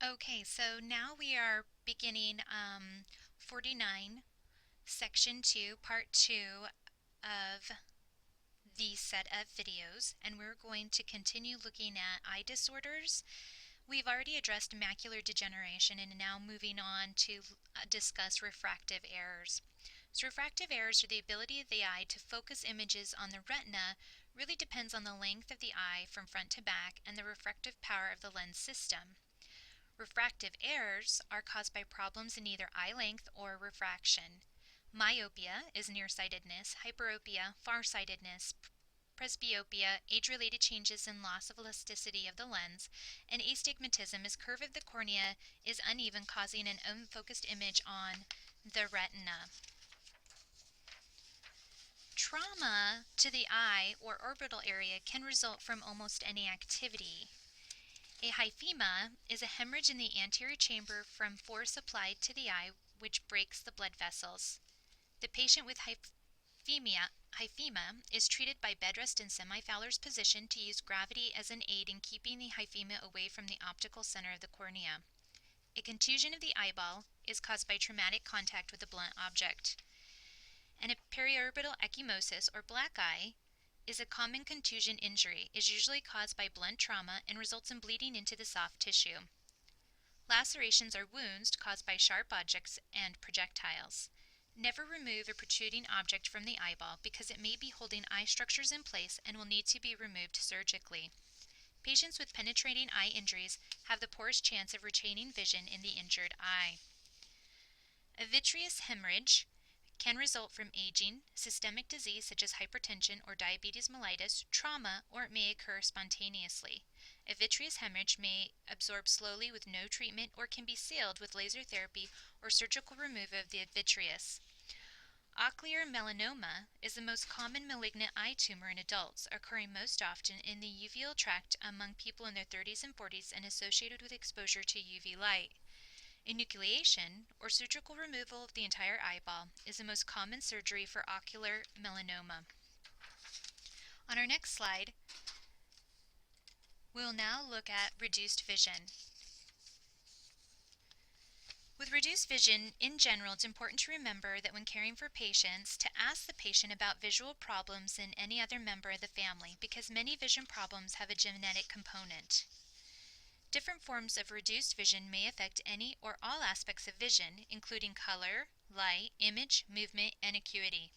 Okay, so now we are beginning 49, Section 2, Part 2 of the set of videos, and we're going to continue looking at eye disorders. We've already addressed macular degeneration and now moving on to discuss refractive errors. So refractive errors are the ability of the eye to focus images on the retina really depends on the length of the eye from front to back and the refractive power of the lens system. Refractive errors are caused by problems in either eye length or refraction. Myopia is nearsightedness, hyperopia, farsightedness, presbyopia, age-related changes in loss of elasticity of the lens, and astigmatism is curve of the cornea is uneven, causing an unfocused image on the retina. Trauma to the eye or orbital area can result from almost any activity. A hyphema is a hemorrhage in the anterior chamber from force applied to the eye, which breaks the blood vessels. The patient with hyphema is treated by bed rest in semi-Fowler's position to use gravity as an aid in keeping the hyphema away from the optical center of the cornea. A contusion of the eyeball is caused by traumatic contact with a blunt object. And a periorbital ecchymosis, or black eye, is a common contusion injury, is usually caused by blunt trauma and results in bleeding into the soft tissue. Lacerations are wounds caused by sharp objects and projectiles. Never remove a protruding object from the eyeball because it may be holding eye structures in place and will need to be removed surgically. Patients with penetrating eye injuries have the poorest chance of retaining vision in the injured eye. A vitreous hemorrhage can result from aging, systemic disease such as hypertension or diabetes mellitus, trauma, or it may occur spontaneously. A vitreous hemorrhage may absorb slowly with no treatment or can be sealed with laser therapy or surgical removal of the vitreous. Ocular melanoma is the most common malignant eye tumor in adults, occurring most often in the uveal tract among people in their 30s and 40s and associated with exposure to UV light. Enucleation, or surgical removal of the entire eyeball, is the most common surgery for ocular melanoma. On our next slide, we'll now look at reduced vision. With reduced vision, in general, it's important to remember that when caring for patients, to ask the patient about visual problems in any other member of the family, because many vision problems have a genetic component. Different forms of reduced vision may affect any or all aspects of vision, including color, light, image, movement, and acuity.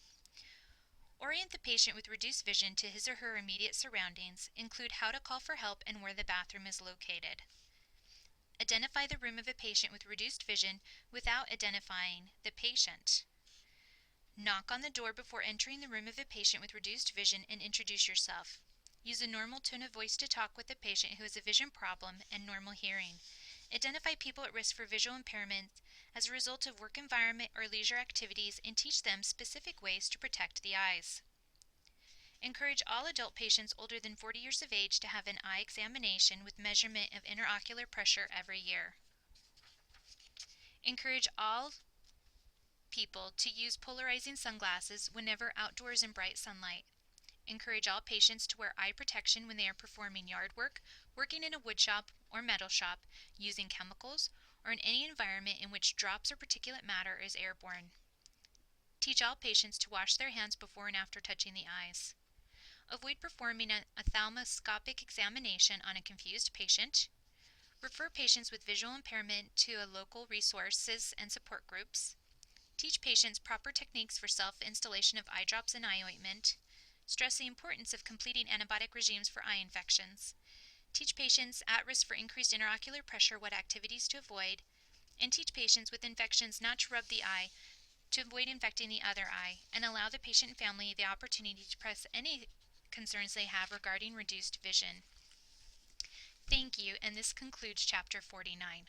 Orient the patient with reduced vision to his or her immediate surroundings. Include how to call for help and where the bathroom is located. Identify the room of a patient with reduced vision without identifying the patient. Knock on the door before entering the room of a patient with reduced vision and introduce yourself. Use a normal tone of voice to talk with the patient who has a vision problem and normal hearing. Identify people at risk for visual impairment as a result of work environment or leisure activities and teach them specific ways to protect the eyes. Encourage all adult patients older than 40 years of age to have an eye examination with measurement of intraocular pressure every year. Encourage all people to use polarizing sunglasses whenever outdoors in bright sunlight. Encourage all patients to wear eye protection when they are performing yard work, working in a wood shop or metal shop, using chemicals, or in any environment in which drops or particulate matter is airborne. Teach all patients to wash their hands before and after touching the eyes. Avoid performing an ophthalmoscopic examination on a confused patient. Refer patients with visual impairment to local resources and support groups. Teach patients proper techniques for self-installation of eye drops and eye ointment. Stress the importance of completing antibiotic regimes for eye infections. Teach patients at risk for increased intraocular pressure what activities to avoid. And teach patients with infections not to rub the eye to avoid infecting the other eye, and allow the patient and family the opportunity to express any concerns they have regarding reduced vision. Thank you, and this concludes Chapter 49.